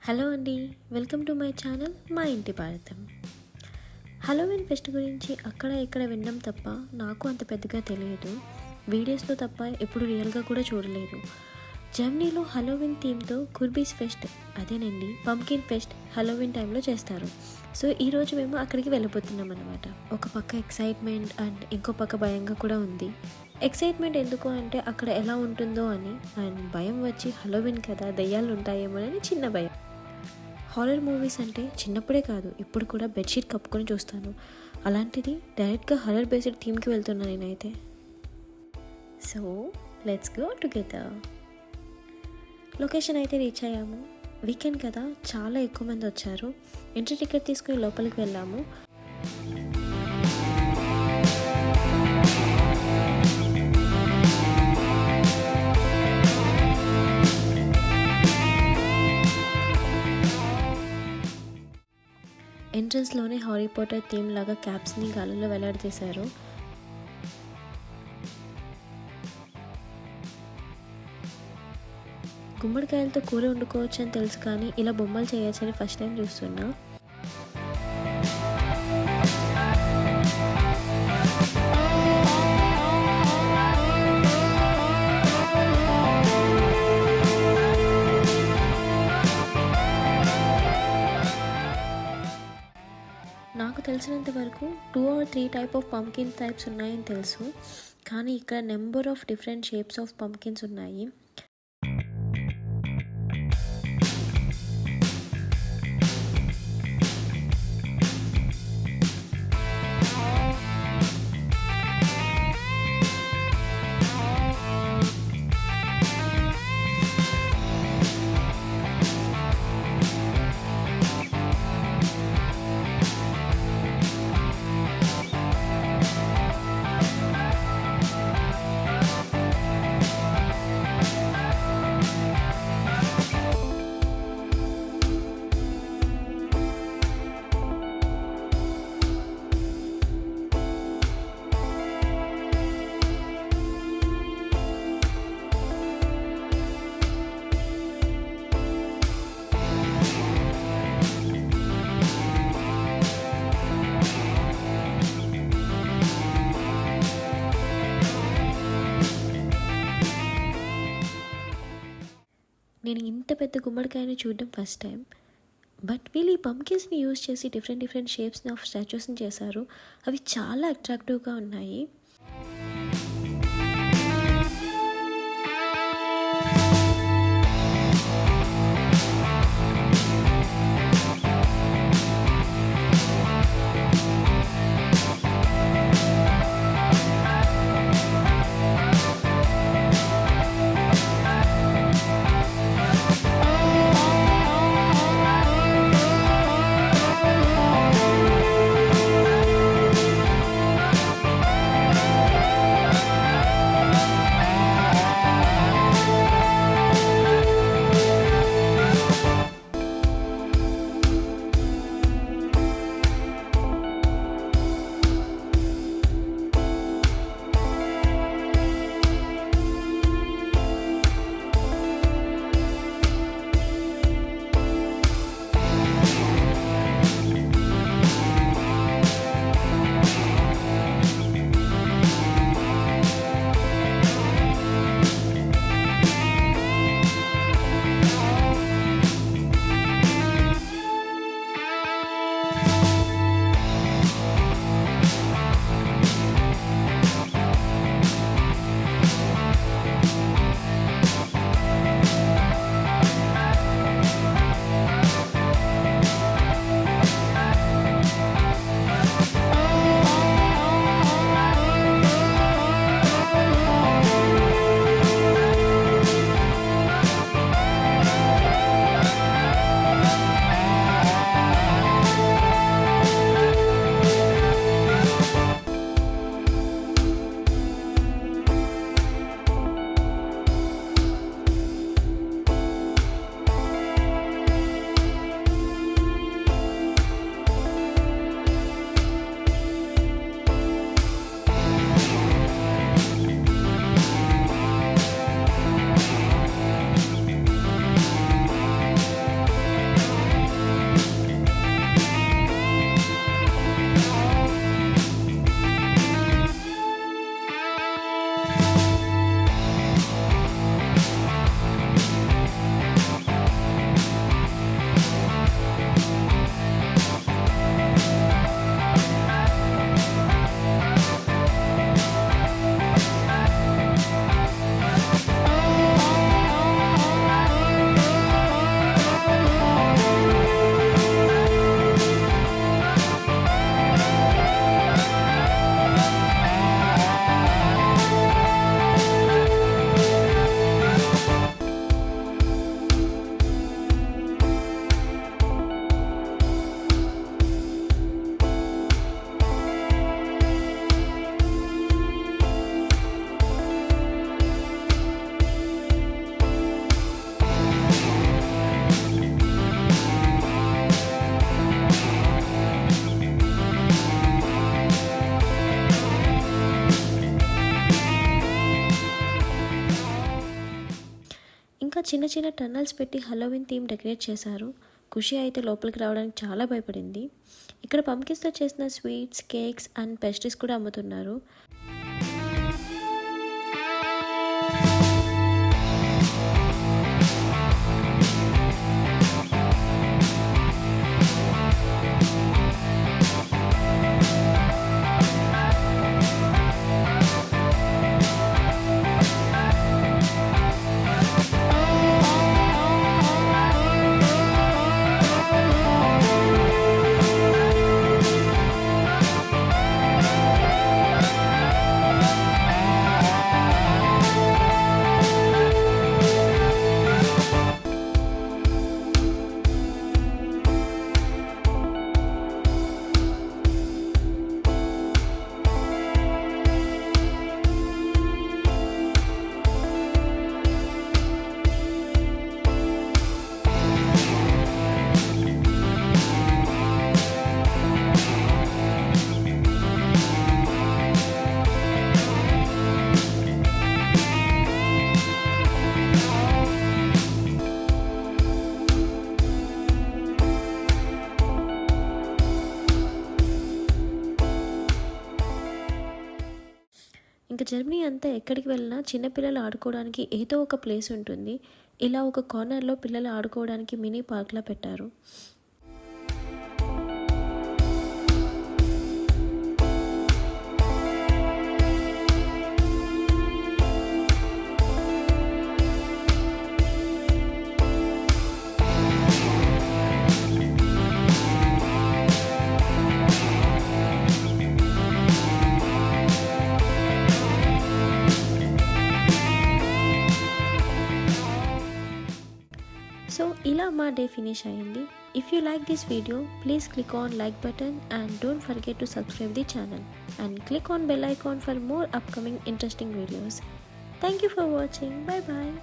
Hello అండి. Welcome to my channel మా ఇంటి భారతం. హలోవిన్ ఫెస్ట్ గురించి అక్కడ ఇక్కడ వినడం తప్ప నాకు అంత పెద్దగా తెలియదు. వీడియోస్లో తప్ప ఎప్పుడు రియల్గా కూడా చూడలేదు. జర్మనీలో హలోవిన్ థీమ్తో కుర్బీస్ ఫెస్ట్, అదేనండి పంకిన్ ఫెస్ట్, హలోవిన్ టైంలో చేస్తారు. సో ఈరోజు మేము అక్కడికి వెళ్ళిపోతున్నాం అనమాట. ఒక పక్క ఎక్సైట్మెంట్ అండ్ ఇంకో పక్క భయంగా కూడా ఉంది. ఎక్సైట్మెంట్ ఎందుకు అంటే అక్కడ ఎలా ఉంటుందో అని, అండ్ భయం వచ్చి హలోవిన్ కదా దయ్యాలు ఉంటాయేమో అని చిన్న భయం. హారర్ మూవీస్ అంటే చిన్నప్పుడే కాదు ఇప్పుడు కూడా బెడ్షీట్ కప్పుకొని చూస్తాను. అలాంటిది డైరెక్ట్గా హారర్ బేస్డ్ థీమ్కి వెళ్తున్నాను నేనైతే. So let's go together. Location అయితే రీచ్ అయ్యాము. వీకెండ్ కదా, చాలా ఎక్కువ మంది వచ్చారు. ఎంట్రీ టికెట్ తీసుకుని లోపలికి వెళ్ళాము. ఎంట్రన్స్లోనే హ్యారీ పాటర్ థీమ్ లాగా క్యాప్స్ని గాలిలో వేలాడదీశారు. గుమ్మడికాయలతో కూర వండుకోవచ్చు అని తెలుసు, కానీ ఇలా బొమ్మలు చేయొచ్చని ఫస్ట్ టైం చూస్తున్నా. నాకు తెలిసినంత వరకు 2 or 3 type of pumpkin types ఉన్నాయని తెలుసు, కానీ ఇక్కడ number of different shapes of pumpkins ఉన్నాయి. నేను ఇంత పెద్ద గుమ్మడికాయని చూడడం ఫస్ట్ టైం. బట్ వీళ్ళు ఈ పంకిన్స్ని యూజ్ చేసి డిఫరెంట్ షేప్స్ని ఆఫ్ స్టాచ్యూస్ని చేశారు. అవి చాలా అట్రాక్టివ్గా ఉన్నాయి. చిన్న చిన్న టన్నల్స్ పెట్టి హలోవిన్ థీమ్ డెకరేట్ చేశారు. ఖుషి అయితే లోపలికి రావడానికి చాలా భయపడింది. ఇక్కడ పంకిన్స్తో చేసిన స్వీట్స్, కేక్స్ అండ్ పేస్ట్రీస్ కూడా అమ్ముతున్నారు. ఇంకా జర్మనీ అంతా ఎక్కడికి వెళ్ళినా చిన్నపిల్లలు ఆడుకోవడానికి ఏదో ఒక ప్లేస్ ఉంటుంది. ఇలా ఒక కార్నర్లో పిల్లలు ఆడుకోవడానికి మినీ పార్క్లా పెట్టారు. సో ఇలా మా డే ఫినిష్ అయింది. If you like this video, please click on like button and don't forget to subscribe the channel and click on bell icon for more upcoming interesting videos. Thank you for watching. Bye bye.